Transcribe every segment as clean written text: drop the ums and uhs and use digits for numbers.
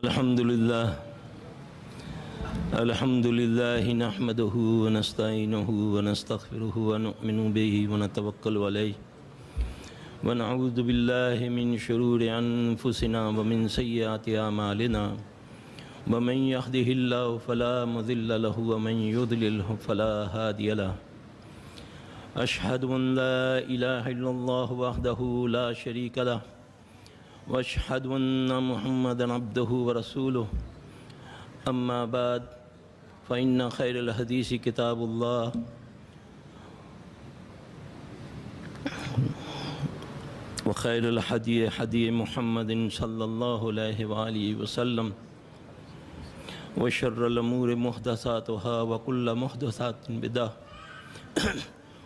الحمد لله نحمده ونستعينه ونستغفره ونؤمن به ونتوكل عليه ونعوذ بالله من شرور أنفسنا ومن سيئات أعمالنا ومن يهده الله فلا مضل له ومن يضلله فلا هادي له أشهد أن لا إله إلا الله وحده لا شريك له وأشهد أن محمدًا عبده ورسوله أما بعد فإن خير الحديث كتاب الله وخير الهدي هدي محمد صلى الله عليه وآله وسلم وشر الأمور محدثاتها وكل محدثات بدعة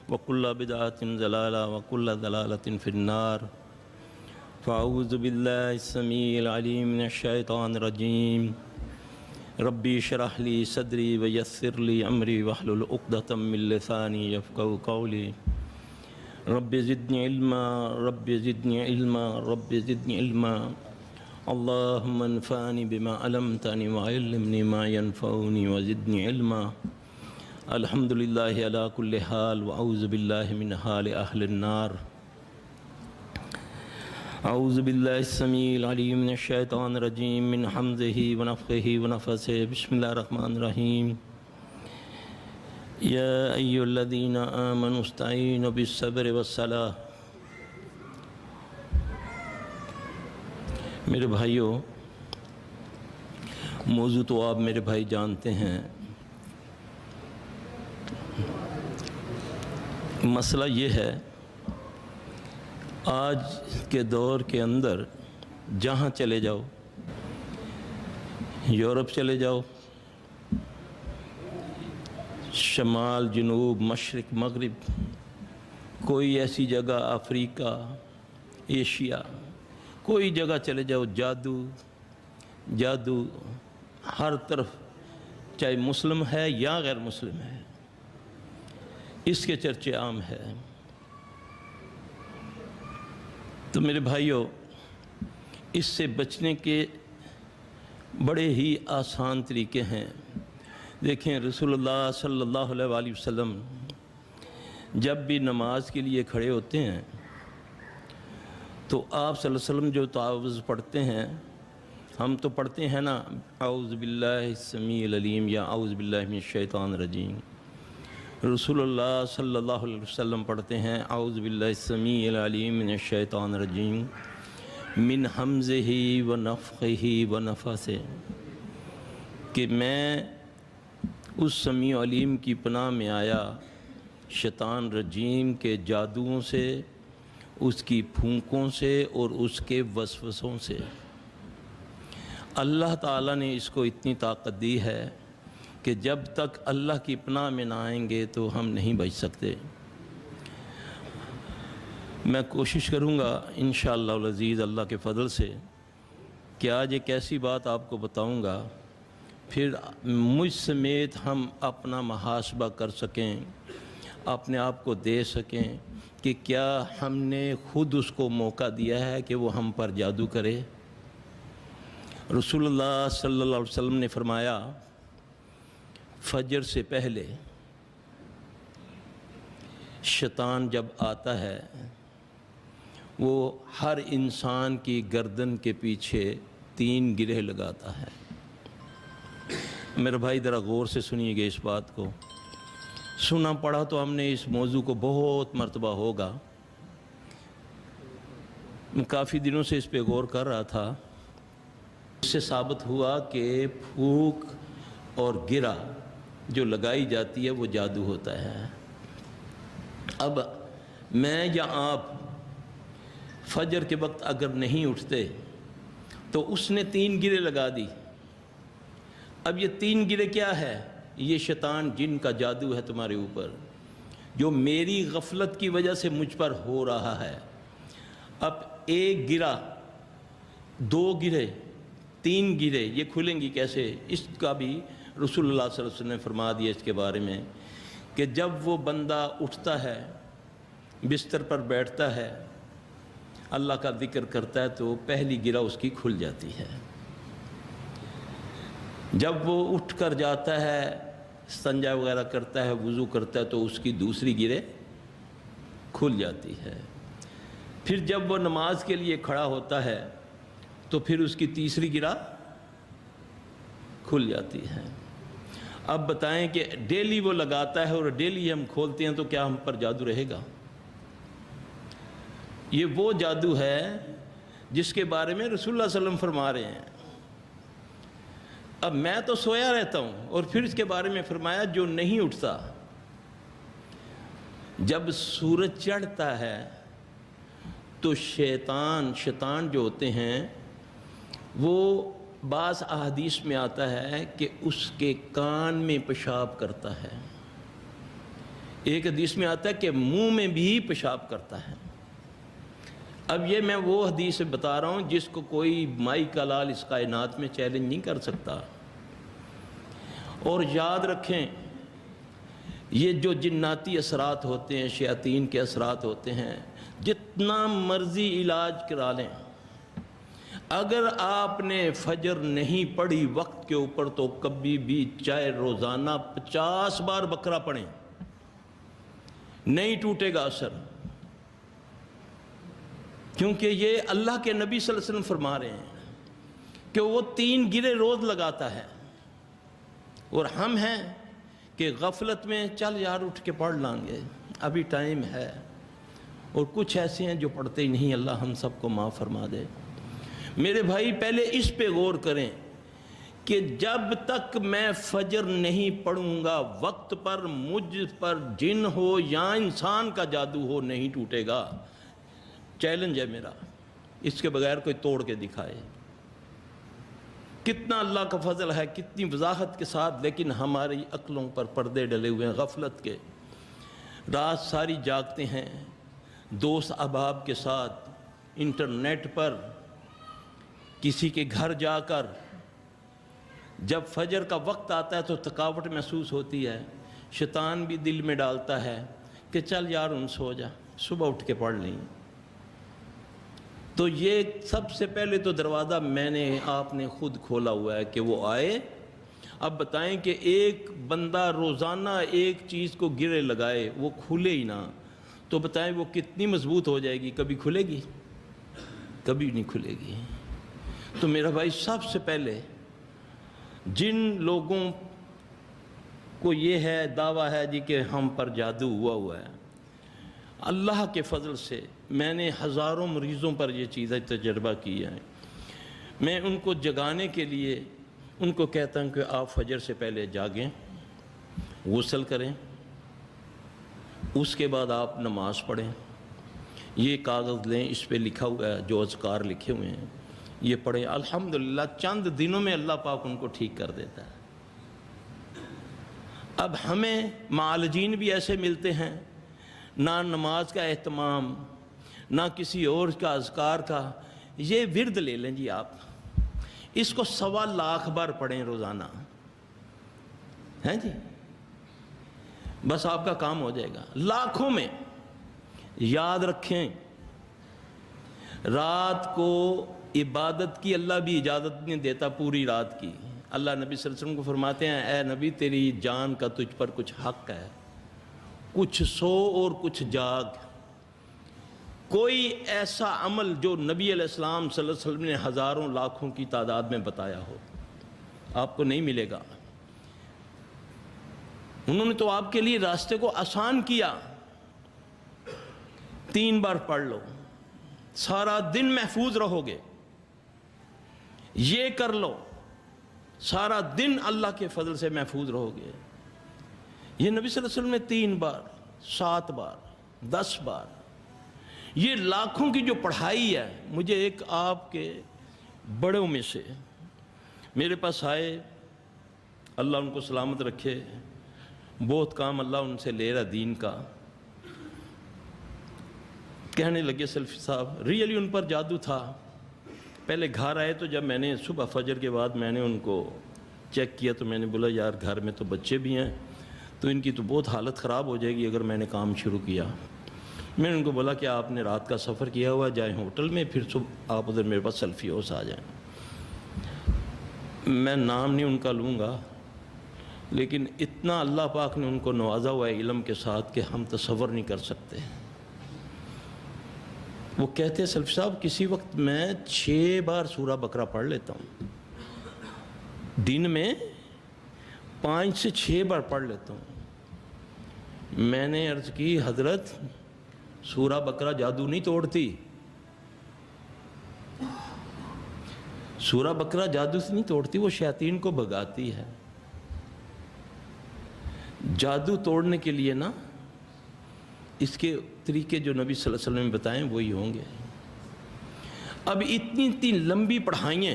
وكل بدعة ضلالة وكل ضلالة في النار فأعوذ بالله السميع العليم من الشيطان الرجيم ربي اشرح لي صدري ويسر لي أمري واحلل عقدة من لساني يفقهوا قولي رب زدني علما رب زدني علما رب زدني علما اللهم انفعني بما علمتني وعلمني ما ينفعني وزدني علما الحمد لله على كل حال وأعوذ بالله من حال أهل النار أعوذ بالله السميع العليم من الشيطان الرجيم من حمزه ونفخه ونفثه بسم الله الرحمن الرحيم يا أيها الذين آمنوا استعينوا بالصبر والصلاة میرے بھائیوں، موضوع تو آپ میرے بھائی جانتے ہیں۔ مسئلہ یہ ہے، آج کے دور کے اندر جہاں چلے جاؤ، یورپ چلے جاؤ، شمال جنوب مشرق مغرب، کوئی ایسی جگہ افریقہ ایشیا، کوئی جگہ چلے جاؤ، جادو ہر طرف، چاہے مسلم ہے یا غیر مسلم ہے، اس کے چرچے عام ہے۔ تو میرے بھائیوں، اس سے بچنے کے بڑے ہی آسان طریقے ہیں۔ دیکھیں، رسول اللہ صلی اللہ علیہ وآلہ وسلم جب بھی نماز کے لیے کھڑے ہوتے ہیں تو آپ صلی اللہ علیہ وسلم جو تعوذ پڑھتے ہیں، ہم تو پڑھتے ہیں نا، اعوذ باللہ السمیع العلیم یا اعوذ باللہ من الشیطان الرجیم۔ رسول اللہ صلی اللہ علیہ وسلم پڑھتے ہیں اعوذ باللہ السمیع العلیم من الشیطان الرجیم من حمزہ ونفخہ ونفثہ، کہ میں اس سمیع علیم کی پناہ میں آیا شیطان رجیم کے جادوؤں سے، اس کی پھونکوں سے اور اس کے وسوسوں سے۔ اللہ تعالیٰ نے اس کو اتنی طاقت دی ہے کہ جب تک اللہ کی پناہ میں نہ آئیں گے تو ہم نہیں بچ سکتے۔ میں کوشش کروں گا انشاءاللہ العزیز اللہ کے فضل سے کہ آج ایک ایسی بات آپ کو بتاؤں گا، پھر مجھ سمیت ہم اپنا محاسبہ کر سکیں، اپنے آپ کو دے سکیں کہ کیا ہم نے خود اس کو موقع دیا ہے کہ وہ ہم پر جادو کرے۔ رسول اللہ صلی اللہ علیہ وسلم نے فرمایا، فجر سے پہلے شیطان جب آتا ہے وہ ہر انسان کی گردن کے پیچھے 3 گرہ لگاتا ہے۔ میرے بھائی ذرا غور سے سنیے گا اس بات کو۔ سنا پڑھا تو ہم نے اس موضوع کو بہت مرتبہ ہوگا، میں کافی دنوں سے اس پہ غور کر رہا تھا۔ اس سے ثابت ہوا کہ پھونک اور گرہ جو لگائی جاتی ہے وہ جادو ہوتا ہے۔ اب میں یا آپ فجر کے وقت اگر نہیں اٹھتے تو اس نے 3 گرہ لگا دی۔ اب یہ 3 گرہ کیا ہے؟ یہ شیطان جن کا جادو ہے تمہارے اوپر، جو میری غفلت کی وجہ سے مجھ پر ہو رہا ہے۔ اب 1 گرہ، 2 گرہ، 3 گرہ یہ کھلیں گی کیسے؟ اس کا بھی رسول اللہ صلی اللہ علیہ وسلم نے فرما دیا اس کے بارے میں کہ جب وہ بندہ اٹھتا ہے، بستر پر بیٹھتا ہے، اللہ کا ذکر کرتا ہے تو پہلی گرہ اس کی کھل جاتی ہے۔ جب وہ اٹھ کر جاتا ہے، استنجا وغیرہ کرتا ہے، وضو کرتا ہے، تو اس کی دوسری گرہ کھل جاتی ہے۔ پھر جب وہ نماز کے لیے کھڑا ہوتا ہے تو پھر اس کی تیسری گرہ کھل جاتی ہے۔ اب بتائیں کہ ڈیلی وہ لگاتا ہے اور ڈیلی ہم کھولتے ہیں تو کیا ہم پر جادو رہے گا؟ یہ وہ جادو ہے جس کے بارے میں رسول اللہ صلی اللہ علیہ وسلم فرما رہے ہیں۔ اب میں تو سویا رہتا ہوں، اور پھر اس کے بارے میں فرمایا جو نہیں اٹھتا، جب سورج چڑھتا ہے تو شیطان جو ہوتے ہیں وہ بعض احادیث میں آتا ہے کہ اس کے کان میں پیشاب کرتا ہے، ایک حدیث میں آتا ہے کہ منہ میں بھی پیشاب کرتا ہے۔ اب یہ میں وہ حدیث بتا رہا ہوں جس کو کوئی مائی کا لال اس کائنات میں چیلنج نہیں کر سکتا۔ اور یاد رکھیں، یہ جو جناتی اثرات ہوتے ہیں، شیاطین کے اثرات ہوتے ہیں، جتنا مرضی علاج کرا لیں، اگر آپ نے فجر نہیں پڑھی وقت کے اوپر تو کبھی بھی چاہے روزانہ 50 بار بقرہ پڑھیں، نہیں ٹوٹے گا اثر، کیونکہ یہ اللہ کے نبی صلی اللہ علیہ وسلم فرما رہے ہیں کہ وہ 3 گرے روز لگاتا ہے، اور ہم ہیں کہ غفلت میں چل یار اٹھ کے پڑھ لیں گے، ابھی ٹائم ہے، اور کچھ ایسے ہیں جو پڑھتے ہی نہیں۔ اللہ ہم سب کو معاف فرما دے۔ میرے بھائی پہلے اس پہ غور کریں کہ جب تک میں فجر نہیں پڑھوں گا وقت پر، مجھ پر جن ہو یا انسان کا جادو ہو نہیں ٹوٹے گا۔ چیلنج ہے میرا، اس کے بغیر کوئی توڑ کے دکھائے۔ کتنا اللہ کا فضل ہے، کتنی وضاحت کے ساتھ، لیکن ہماری عقلوں پر پردے ڈلے ہوئے ہیں غفلت کے۔ رات ساری جاگتے ہیں، دوست احباب کے ساتھ انٹرنیٹ پر، کسی کے گھر جا کر، جب فجر کا وقت آتا ہے تو تھکاوٹ محسوس ہوتی ہے، شیطان بھی دل میں ڈالتا ہے کہ چل یار ان سو جا، صبح اٹھ کے پڑھ لیں۔ تو یہ سب سے پہلے تو دروازہ میں نے آپ نے خود کھولا ہوا ہے کہ وہ آئے۔ اب بتائیں کہ ایک بندہ روزانہ ایک چیز کو گرے لگائے، وہ کھلے ہی نہ، تو بتائیں وہ کتنی مضبوط ہو جائے گی؟ کبھی کھلے گی؟ کبھی نہیں کھلے گی۔ تو میرا بھائی سب سے پہلے جن لوگوں کو یہ ہے دعویٰ ہے جی کہ ہم پر جادو ہوا ہے، اللہ کے فضل سے میں نے ہزاروں مریضوں پر یہ چیزیں تجربہ کیا ہے۔ میں ان کو جگانے کے لیے ان کو کہتا ہوں کہ آپ فجر سے پہلے جاگیں، غسل کریں، اس کے بعد آپ نماز پڑھیں، یہ کاغذ لیں، اس پہ لکھا ہوا ہے جو اذکار لکھے ہوئے ہیں، یہ پڑھیں۔ الحمدللہ چند دنوں میں اللہ پاک ان کو ٹھیک کر دیتا ہے۔ اب ہمیں معالجین بھی ایسے ملتے ہیں، نہ نماز کا اہتمام، نہ کسی اور کا اذکار کا۔ یہ ورد لے لیں جی، آپ اس کو 1.25 لاکھ بار پڑھیں روزانہ، ہیں جی، بس آپ کا کام ہو جائے گا لاکھوں میں۔ یاد رکھیں، رات کو عبادت کی اللہ بھی اجازت نہیں دیتا پوری رات کی۔ اللہ نبی صلی اللہ علیہ وسلم کو فرماتے ہیں اے نبی تیری جان کا تجھ پر کچھ حق ہے، کچھ سو اور کچھ جاگ۔ کوئی ایسا عمل جو نبی علیہ السلام صلی اللہ علیہ وسلم نے ہزاروں لاکھوں کی تعداد میں بتایا ہو آپ کو نہیں ملے گا۔ انہوں نے تو آپ کے لیے راستے کو آسان کیا۔ 3 بار پڑھ لو، سارا دن محفوظ رہو گے۔ یہ کر لو، سارا دن اللہ کے فضل سے محفوظ رہو گے۔ یہ نبی صلی اللہ علیہ وسلم نے 3 بار، 7 بار، 10 بار، یہ لاکھوں کی جو پڑھائی ہے۔ مجھے ایک آپ کے بڑوں میں سے میرے پاس آئے، اللہ ان کو سلامت رکھے، بہت کام اللہ ان سے لے رہا دین کا۔ کہنے لگے سلفی صاحب ریئلی ان پر جادو تھا۔ پہلے گھر آئے تو جب میں نے صبح فجر کے بعد میں نے ان کو چیک کیا تو میں نے بولا یار گھر میں تو بچے بھی ہیں، تو ان کی تو بہت حالت خراب ہو جائے گی اگر میں نے کام شروع کیا۔ میں نے ان کو بولا کہ آپ نے رات کا سفر کیا ہوا، جائیں ہوٹل میں، پھر صبح آپ ادھر میرے پاس سیلفی ہاؤس آ جائیں۔ میں نام نہیں ان کا لوں گا، لیکن اتنا اللہ پاک نے ان کو نوازا ہوا ہے علم کے ساتھ کہ ہم تصور نہیں کر سکتے۔ وہ کہتے ہیں سلفی صاحب کسی وقت میں 6 بار سورہ بقرہ پڑھ لیتا ہوں، دن میں 5 سے 6 بار پڑھ لیتا ہوں۔ میں نے عرض کی حضرت سورہ بقرہ جادو نہیں توڑتی، سورہ بقرہ جادو سے نہیں توڑتی، وہ شیاطین کو بھگاتی ہے۔ جادو توڑنے کے لیے نا اس کے طریقے جو نبی صلی اللہ علیہ وسلم نے بتائیں وہی ہوں گے۔ اب اتنی لمبی پڑھائیں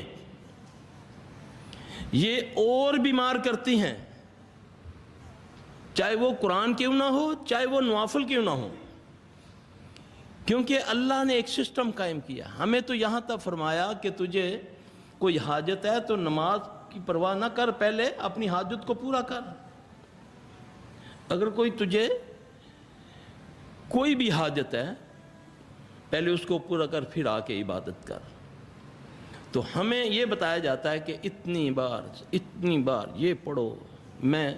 یہ اور بیمار کرتی ہیں، چاہے وہ قرآن کیوں نہ ہو، چاہے وہ نوافل کیوں نہ ہو، کیونکہ اللہ نے ایک سسٹم قائم کیا۔ ہمیں تو یہاں تک فرمایا کہ تجھے کوئی حاجت ہے تو نماز کی پرواہ نہ کر، پہلے اپنی حاجت کو پورا کر۔ اگر کوئی تجھے کوئی بھی حاجت ہے پہلے اس کو پورا کر، پھر آ کے عبادت کر۔ تو ہمیں یہ بتایا جاتا ہے کہ اتنی بار یہ پڑھو۔ میں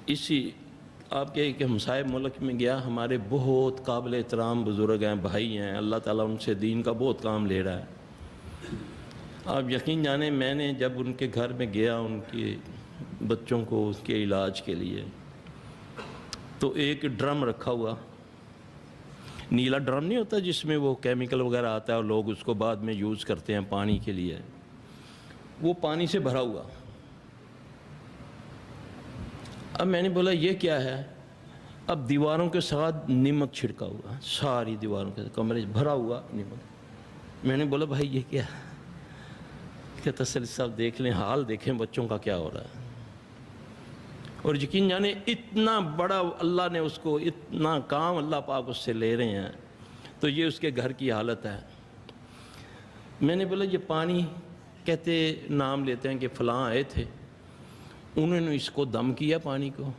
اسی آپ کے ایک ہمسائے ملک میں گیا، ہمارے بہت قابل احترام بزرگ ہیں، بھائی ہیں، اللہ تعالیٰ ان سے دین کا بہت کام لے رہا ہے۔ آپ یقین جانیں میں نے جب ان کے گھر میں گیا ان کے بچوں کو اس کے علاج کے لیے، تو ایک ڈرم رکھا ہوا، نیلا ڈرم نہیں ہوتا جس میں وہ کیمیکل وغیرہ آتا ہے اور لوگ اس کو بعد میں یوز کرتے ہیں پانی کے لیے، وہ پانی سے بھرا ہوا۔ اب میں نے بولا یہ کیا ہے؟ اب دیواروں کے ساتھ نمک چھڑکا ہوا، ساری دیواروں کے کمرے بھرا ہوا نمک۔ میں نے بولا بھائی یہ کیا ہے؟ کہتا سلفی صاحب دیکھ لیں، حال دیکھیں بچوں کا کیا ہو رہا ہے۔ اور یقین جانے اتنا بڑا اللہ نے اس کو، اتنا کام اللہ پاک اس سے لے رہے ہیں، تو یہ اس کے گھر کی حالت ہے۔ میں نے بولا یہ پانی، کہتے نام لیتے ہیں کہ فلاں آئے تھے، انہوں نے اس کو دم کیا پانی کو۔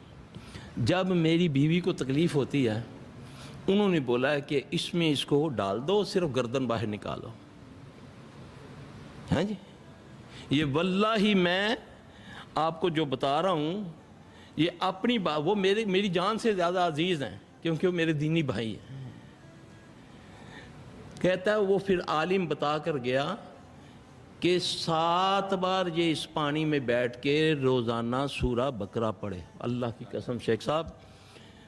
جب میری بیوی کو تکلیف ہوتی ہے انہوں نے بولا ہے کہ اس میں اس کو ڈال دو، صرف گردن باہر نکالو۔ ہاں جی، یہ واللہ میں آپ کو جو بتا رہا ہوں یہ اپنی بات، وہ میری جان سے زیادہ عزیز ہیں کیونکہ وہ میرے دینی بھائی ہیں۔ کہتا ہے وہ پھر عالم بتا کر گیا کہ 7 بار یہ اس پانی میں بیٹھ کے روزانہ سورہ بقرہ پڑھے۔ اللہ کی قسم شیخ صاحب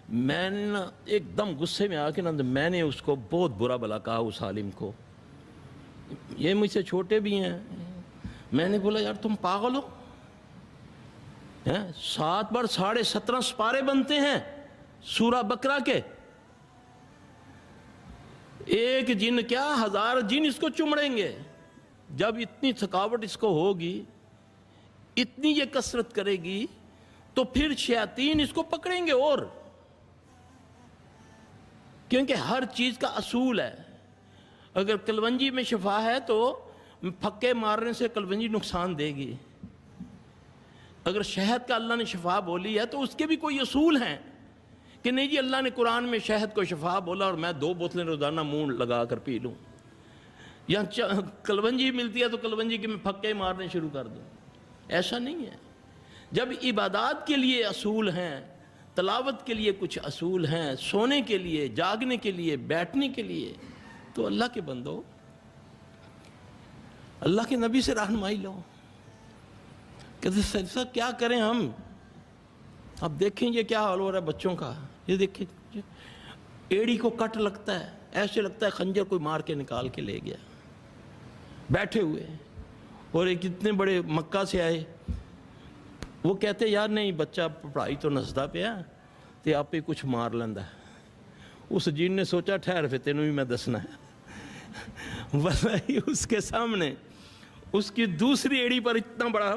میں نے نا ایک دم غصے میں آ کے نا میں نے اس کو بہت برا بلا کہا، اس عالم کو۔ یہ مجھ سے چھوٹے بھی ہیں۔ میں نے بولا یار تم پاگل ہو، 7 بار 17.5 سپارے بنتے ہیں سورہ بقرہ کے، ایک جن کیا 1000 جن اس کو چمڑیں گے۔ جب اتنی تھکاوٹ اس کو ہوگی، اتنی یہ کثرت کرے گی، تو پھر شیاطین اس کو پکڑیں گے۔ اور کیونکہ ہر چیز کا اصول ہے، اگر کلونجی میں شفا ہے تو پھکے مارنے سے کلونجی نقصان دے گی، اگر شہد کا اللہ نے شفا بولی ہے تو اس کے بھی کوئی اصول ہیں کہ نہیں جی اللہ نے قرآن میں شہد کو شفا بولا اور میں 2 بوتلیں روزانہ منہ لگا کر پی لوں، یا کلونجی ملتی ہے تو کلونجی کے میں پھکے مارنے شروع کر دوں۔ ایسا نہیں ہے۔ جب عبادات کے لیے اصول ہیں، تلاوت کے لیے کچھ اصول ہیں، سونے کے لیے، جاگنے کے لیے، بیٹھنے کے لیے، تو اللہ کے بندو اللہ کے نبی سے رہنمائی لو۔ کہتے صاحب کیا کریں ہم؟ اب دیکھیں یہ کیا حال ہو رہا ہے بچوں کا، یہ دیکھیں ایڑی کو کٹ لگتا ہے، ایسے لگتا ہے خنجر کوئی مار کے نکال کے لے گیا، بیٹھے ہوئے۔ اور ایک اتنے بڑے مکہ سے آئے، وہ کہتے یار نہیں بچہ پڑھائی تو نسدا پہ ہے تے آپ پہ کچھ مار لیندہ ہے۔ اس جن نے سوچا ٹھہر پہ تینوں بھی میں دسنا ہے، وہی اس کے سامنے اس کی دوسری ایڑی پر اتنا بڑا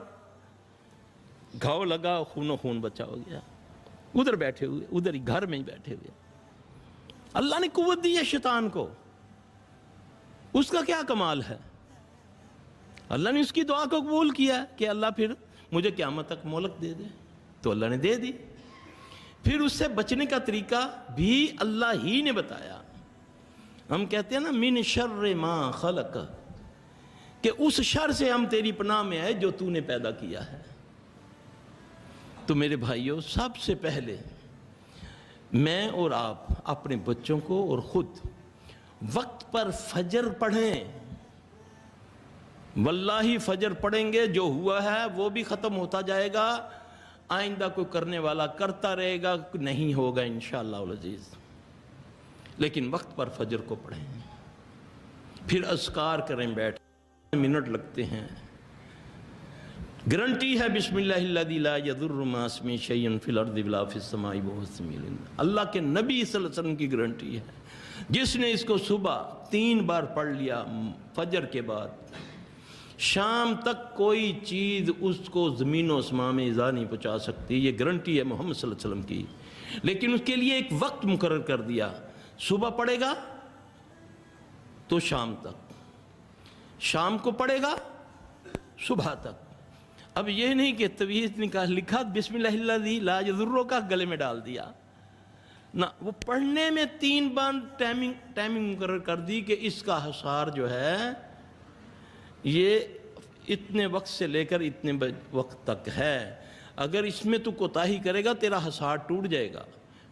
گھاؤ لگا، خون و خون بچہ ہو گیا۔ ادھر بیٹھے ہوئے، ادھر ہی گھر میں ہی بیٹھے ہوئے۔ اللہ نے قوت دی ہے شیطان کو، اس کا کیا کمال ہے؟ اللہ نے اس کی دعا کو قبول کیا کہ اللہ پھر مجھے قیامت تک مہلت دے دے، تو اللہ نے دے دی۔ پھر اس سے بچنے کا طریقہ بھی اللہ ہی نے بتایا۔ ہم کہتے ہیں نا من شر ما خلق، کہ اس شر سے ہم تیری پناہ میں آئے جو تو نے پیدا کیا ہے۔ تو میرے بھائیوں، سب سے پہلے میں اور آپ اپنے بچوں کو اور خود وقت پر فجر پڑھیں۔ واللہ فجر پڑھیں گے، جو ہوا ہے وہ بھی ختم ہوتا جائے گا، آئندہ کوئی کرنے والا کرتا رہے گا، نہیں ہوگا انشاءاللہ العزیز، لیکن وقت پر فجر کو پڑھیں، پھر اذکار کریں، بیٹھ منٹ لگتے ہیں۔ گارنٹی ہے بسم اللہ الذی لا یضر مع اسمہ شیء فی الارض ولا فی السماء وہو السمیع العلیم، اللہ کے نبی صلی اللہ علیہ وسلم کی گارنٹی ہے۔ جس نے اس کو صبح 3 بار پڑھ لیا فجر کے بعد، شام تک کوئی چیز اس کو زمین و اسماء میں ایذا نہیں پہنچا سکتی، یہ گارنٹی ہے محمد صلی اللہ علیہ وسلم کی۔ لیکن اس کے لیے ایک وقت مقرر کر دیا، صبح پڑھے گا تو شام تک، شام کو پڑھے گا صبح تک۔ اب یہ نہیں کہ طویل نکاح لکھا بسم اللہ الذی لا یضر کا گلے میں ڈال دیا نہ، وہ پڑھنے میں 3 بار ٹائمنگ مقرر کر دی کہ اس کا حصار جو ہے یہ اتنے وقت سے لے کر اتنے وقت تک ہے، اگر اس میں تو کوتاہی کرے گا تیرا حصار ٹوٹ جائے گا،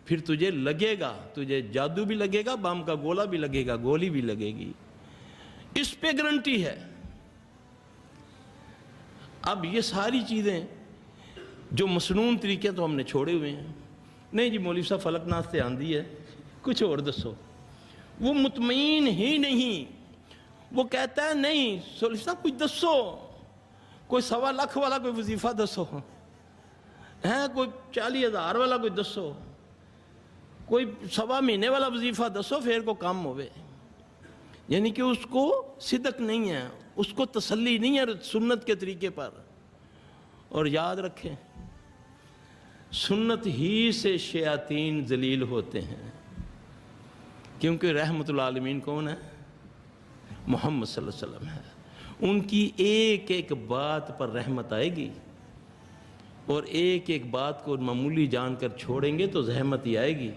پھر تجھے لگے گا، تجھے جادو بھی لگے گا، بام کا گولا بھی لگے گا، گولی بھی لگے گی، اس پہ گارنٹی ہے۔ اب یہ ساری چیزیں جو مسنون طریقے تو ہم نے چھوڑے ہوئے ہیں، نہیں جی مولوی صاحب فلک ناز سے آندھی ہے، کچھ اور دسو، وہ مطمئن ہی نہیں، وہ کہتا ہے نہیں مولوی صاحب کچھ دسو، کوئی 1.25 لاکھ والا کوئی وظیفہ دسو، کوئی 40,000 والا کوئی دسو، کوئی 1.25 مہینے والا وظیفہ دسو پھر کو کام ہوئے۔ یعنی کہ اس کو صدق نہیں ہے، اس کو تسلی نہیں ہے سنت کے طریقے پر۔ اور یاد رکھیں سنت ہی سے شیاطین ذلیل ہوتے ہیں، کیونکہ رحمت العالمین کون ہے؟ محمد صلی اللہ علیہ وسلم ہے۔ ان کی ایک ایک بات پر رحمت آئے گی، اور ایک ایک بات کو معمولی جان کر چھوڑیں گے تو زحمت ہی آئے گی،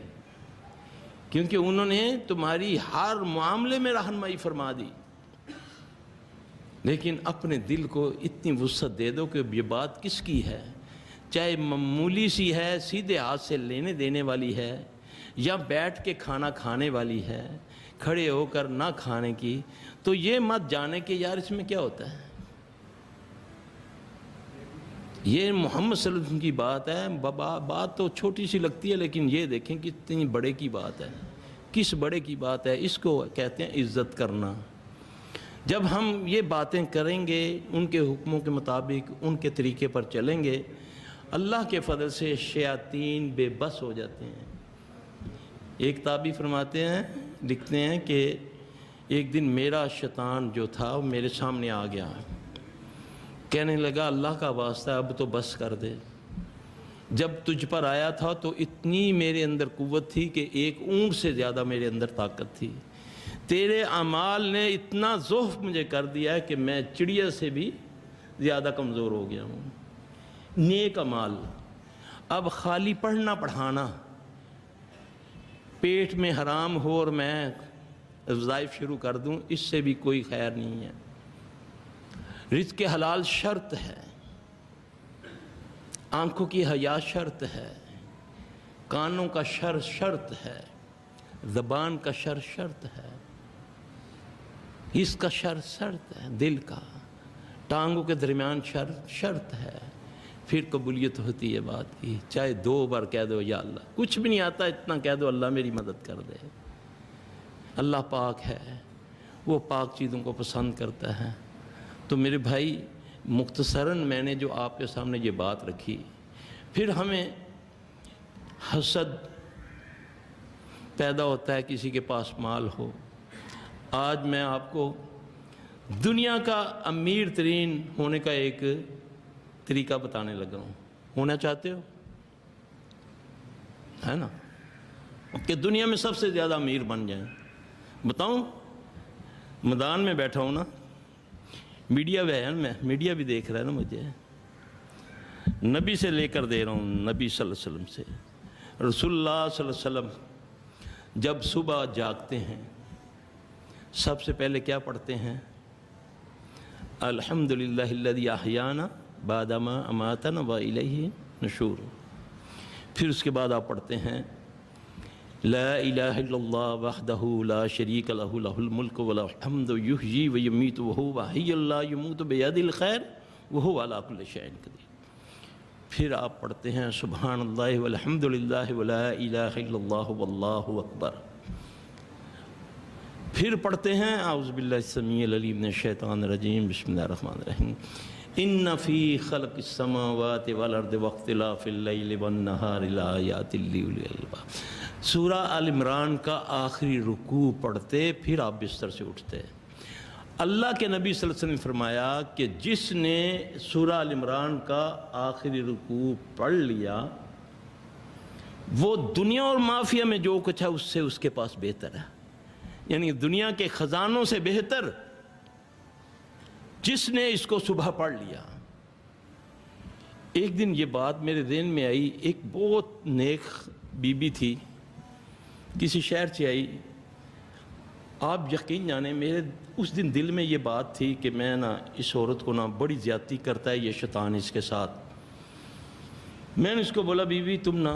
کیونکہ انہوں نے تمہاری ہر معاملے میں رہنمائی فرما دی۔ لیکن اپنے دل کو اتنی وسعت دے دو کہ یہ بات کس کی ہے، چاہے معمولی سی ہے، سیدھے ہاتھ سے لینے دینے والی ہے، یا بیٹھ کے کھانا کھانے والی ہے، کھڑے ہو کر نہ کھانے کی، تو یہ مت جانے کہ یار اس میں کیا ہوتا ہے، یہ محمد صلی اللہ علیہ وسلم کی بات ہے۔ بات تو چھوٹی سی لگتی ہے، لیکن یہ دیکھیں کتنی بڑے کی بات ہے، کس بڑے کی بات ہے، اس کو کہتے ہیں عزت کرنا۔ جب ہم یہ باتیں کریں گے، ان کے حکموں کے مطابق ان کے طریقے پر چلیں گے، اللہ کے فضل سے شیاطین بے بس ہو جاتے ہیں۔ ایک تابعی فرماتے ہیں، لکھتے ہیں کہ ایک دن میرا شیطان جو تھا وہ میرے سامنے آ گیا، کہنے لگا اللہ کا واسطہ اب تو بس کر دے، جب تجھ پر آیا تھا تو اتنی میرے اندر قوت تھی کہ ایک اونٹ سے زیادہ میرے اندر طاقت تھی، تیرے اعمال نے اتنا ضعف مجھے کر دیا ہے کہ میں چڑیا سے بھی زیادہ کمزور ہو گیا ہوں۔ نیک اعمال، اب خالی پڑھنا پڑھانا، پیٹ میں حرام ہو اور میں وظائف شروع کر دوں، اس سے بھی کوئی خیر نہیں ہے۔ رزق حلال شرط ہے، آنکھوں کی حیا شرط ہے، کانوں کا شرط ہے، زبان کا شرط ہے، اس کا شرط ہے، دل کا، ٹانگوں کے درمیان شرط ہے، پھر قبولیت ہوتی ہے بات کی۔ چاہے 2 بار کہہ دو یا اللہ، کچھ بھی نہیں آتا اتنا کہہ دو اللہ میری مدد کر دے۔ اللہ پاک ہے، وہ پاک چیزوں کو پسند کرتا ہے۔ تو میرے بھائی مختصراً میں نے جو آپ کے سامنے یہ بات رکھی، پھر ہمیں حسد پیدا ہوتا ہے کسی کے پاس مال ہو۔ آج میں آپ کو دنیا کا امیر ترین ہونے کا ایک طریقہ بتانے لگا ہوں۔ ہونا چاہتے ہو؟ ہے نا، کہ دنیا میں سب سے زیادہ امیر بن جائیں؟ بتاؤں؟ میدان میں بیٹھا ہوں نا، میڈیا بھی ہے، میں میڈیا بھی دیکھ رہا ہے نا مجھے، نبی سے لے کر دے رہا ہوں، نبی صلی اللہ علیہ وسلم سے۔ رسول اللہ صلی اللہ علیہ وسلم جب صبح جاگتے ہیں سب سے پہلے کیا پڑھتے ہیں؟ الحمدللہ الذی احیانا بعد ما اماتنا والیہ نشور۔ پھر اس کے بعد آپ پڑھتے ہیں لا الہ الا اللہ وحدہ لا شریک لہ لہ الملک ولہ الحمد یحیی ویمیت وہو حی لا یموت بیدہ الخیر وہو علی کل شیء قدیر۔ پھر آپ پڑھتے ہیں سبحان اللہ والحمد للہ ولا الہ الا اللہ واللہ اکبر۔ پھر پڑھتے ہیں اعوذ باللہ السمیع العلیم من الشیطان الرجیم بسم اللہ الرحمن الرحیم ان فی خلق السماوات والارض واختلاف اللیل والنہار لآیات لأولی الالباب۔ سورہ آل عمران کا آخری رکوع پڑھتے پھر آپ بستر سے اٹھتے۔ اللہ کے نبی صلی اللہ علیہ وسلم نے فرمایا کہ جس نے سورہ آل عمران کا آخری رکوع پڑھ لیا وہ دنیا اور مافیہ میں جو کچھ ہے اس سے اس کے پاس بہتر ہے، یعنی دنیا کے خزانوں سے بہتر جس نے اس کو صبح پڑھ لیا۔ ایک دن یہ بات میرے ذہن میں آئی، ایک بہت نیک بی بی تھی، کسی شہر سے آئی۔ آپ یقین جانیں میرے اس دن دل میں یہ بات تھی کہ میں اس عورت کو بڑی زیادتی کرتا ہے یہ شیطان اس کے ساتھ۔ میں نے اس کو بولا بی بی تم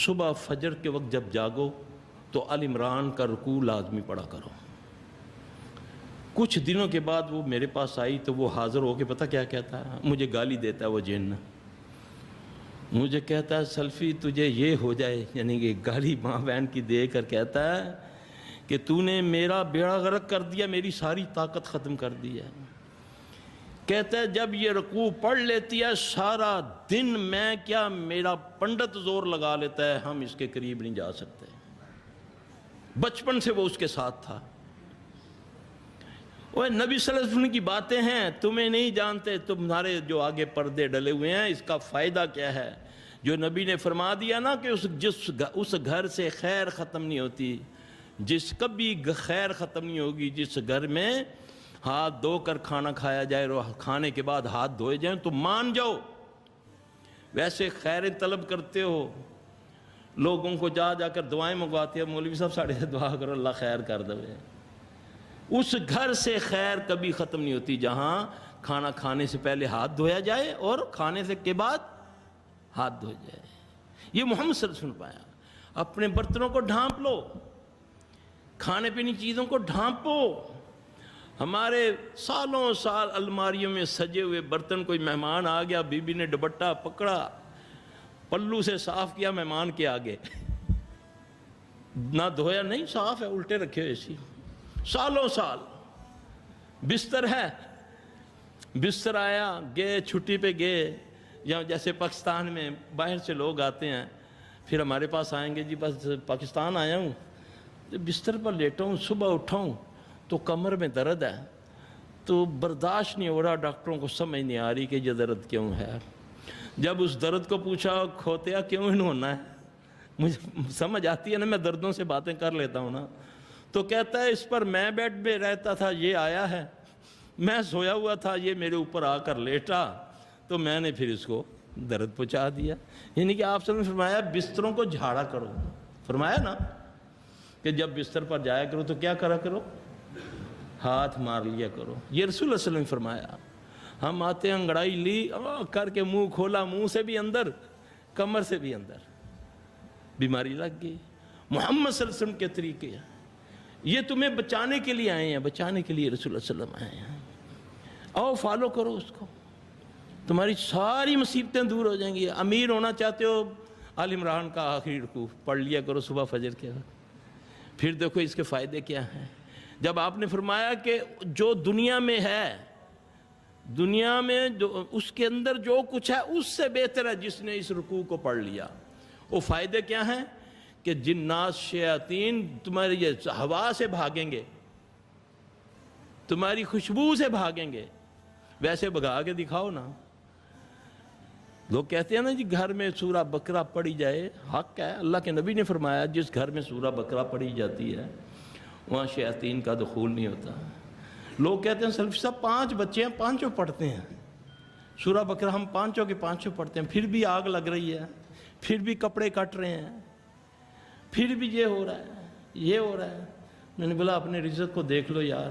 صبح فجر کے وقت جب جاگو تو آل عمران کا رکوع لازمی پڑھا کرو۔ کچھ دنوں کے بعد وہ میرے پاس آئی تو وہ حاضر ہو کے پتہ کیا کہتا ہے، مجھے گالی دیتا ہے وہ جن، مجھے کہتا ہے سلفی تجھے یہ ہو جائے، یعنی کہ گالی ماں بہن کی دے کر کہتا ہے کہ تو نے میرا بیڑا غرق کر دیا، میری ساری طاقت ختم کر دی ہے۔ کہتا ہے جب یہ رکوع پڑھ لیتی ہے سارا دن میں کیا میرا پنڈت زور لگا لیتا ہے، ہم اس کے قریب نہیں جا سکتے۔ بچپن سے وہ اس کے ساتھ تھا۔ وہ نبی صلی اللہ علیہ وسلم کی باتیں ہیں، تمہیں نہیں جانتے، تمہارے جو آگے پردے ڈلے ہوئے ہیں اس کا فائدہ کیا ہے؟ جو نبی نے فرما دیا نا کہ اس گھر سے خیر ختم نہیں ہوتی، جس کبھی خیر ختم نہیں ہوگی جس گھر میں ہاتھ دھو کر کھانا کھایا جائے اور کھانے کے بعد ہاتھ دھوئے جائیں، تو مان جاؤ۔ ویسے خیریں طلب کرتے ہو، لوگوں کو جا کر دعائیں منگواتے ہیں، مولوی صاحب ساڑھے سے دعا کرو اللہ خیر کر دے۔ اس گھر سے خیر کبھی ختم نہیں ہوتی جہاں کھانا کھانے سے پہلے ہاتھ دھویا جائے اور کھانے سے کے بعد ہاتھ دھویا جائے۔ یہ محمد صلی اللہ علیہ وسلم پایا۔ اپنے برتنوں کو ڈھانپ لو، کھانے پینے چیزوں کو ڈھانپو۔ ہمارے سالوں سال الماریوں میں سجے ہوئے برتن، کوئی مہمان آ گیا، بی بی نے دوپٹہ پکڑا، پلو سے صاف کیا مہمان کے آگے، نہ دھویا، نہیں صاف ہے، الٹے رکھے ہوئے سی سالوں سال۔ بستر ہے، بستر آیا، گئے چھٹی پہ گئے، یا جیسے پاکستان میں باہر سے لوگ آتے ہیں پھر ہمارے پاس آئیں گے، جی بس پاکستان آیا ہوں، بستر پر لیٹا ہوں، صبح اٹھاؤں تو کمر میں درد ہے، تو برداشت نہیں ہو رہا، ڈاکٹروں کو سمجھ نہیں آ رہی کہ یہ درد کیوں ہے۔ جب اس درد کو پوچھا کھوتیا کیوں ہونا ہے، مجھے سمجھ آتی ہے نا، میں دردوں سے باتیں کر لیتا ہوں نا، تو کہتا ہے اس پر میں بیڈ میں رہتا تھا، یہ آیا ہے، میں سویا ہوا تھا، یہ میرے اوپر آ کر لیٹا تو میں نے پھر اس کو درد پہنچا دیا۔ یعنی کہ آپ نے فرمایا بستروں کو جھاڑا کرو، فرمایا نا کہ جب بستر پر جایا کرو تو کیا کرا کرو، ہاتھ مار لیا کرو۔ یہ رسول اللہ صلی اللہ علیہ وسلم نے فرمایا۔ ہم آتے ہیں انگڑائی لی کر کے منہ کھولا، منہ سے بھی اندر، کمر سے بھی اندر، بیماری لگ گئی۔ محمد صلی اللہ علیہ وسلم کے طریقے ہیں، یہ تمہیں بچانے کے لیے آئے ہیں، بچانے کے لیے رسول اللہ صلی اللہ علیہ وسلم آئے ہیں۔ آؤ فالو کرو اس کو، تمہاری ساری مصیبتیں دور ہو جائیں گی۔ امیر ہونا چاہتے ہو، آل عمران کا آخری رکوع پڑھ لیا کرو صبح فجر کے وقت۔ پھر دیکھو اس کے فائدے کیا ہیں۔ جب آپ نے فرمایا کہ جو دنیا میں ہے، دنیا میں جو اس کے اندر جو کچھ ہے اس سے بہتر ہے جس نے اس رکوع کو پڑھ لیا، وہ فائدے کیا ہیں کہ جنات شیاطین تمہاری یہ ہوا سے بھاگیں گے، تمہاری خوشبو سے بھاگیں گے۔ ویسے بھگا کے دکھاؤ نا۔ لوگ کہتے ہیں نا جی گھر میں سورہ بقرہ پڑھی جائے، حق ہے، اللہ کے نبی نے فرمایا جس گھر میں سورہ بقرہ پڑھی جاتی ہے وہاں شیاطین کا دخول نہیں ہوتا۔ لوگ کہتے ہیں سلفی صاحب 5 بچے ہیں، 5 پڑھتے ہیں سورہ بقرہ، ہم 5 کے 5 پڑھتے ہیں، پھر بھی آگ لگ رہی ہے، پھر بھی کپڑے کٹ رہے ہیں، پھر بھی یہ ہو رہا ہے، یہ ہو رہا ہے۔ میں نے بولا اپنے رزق کو دیکھ لو یار،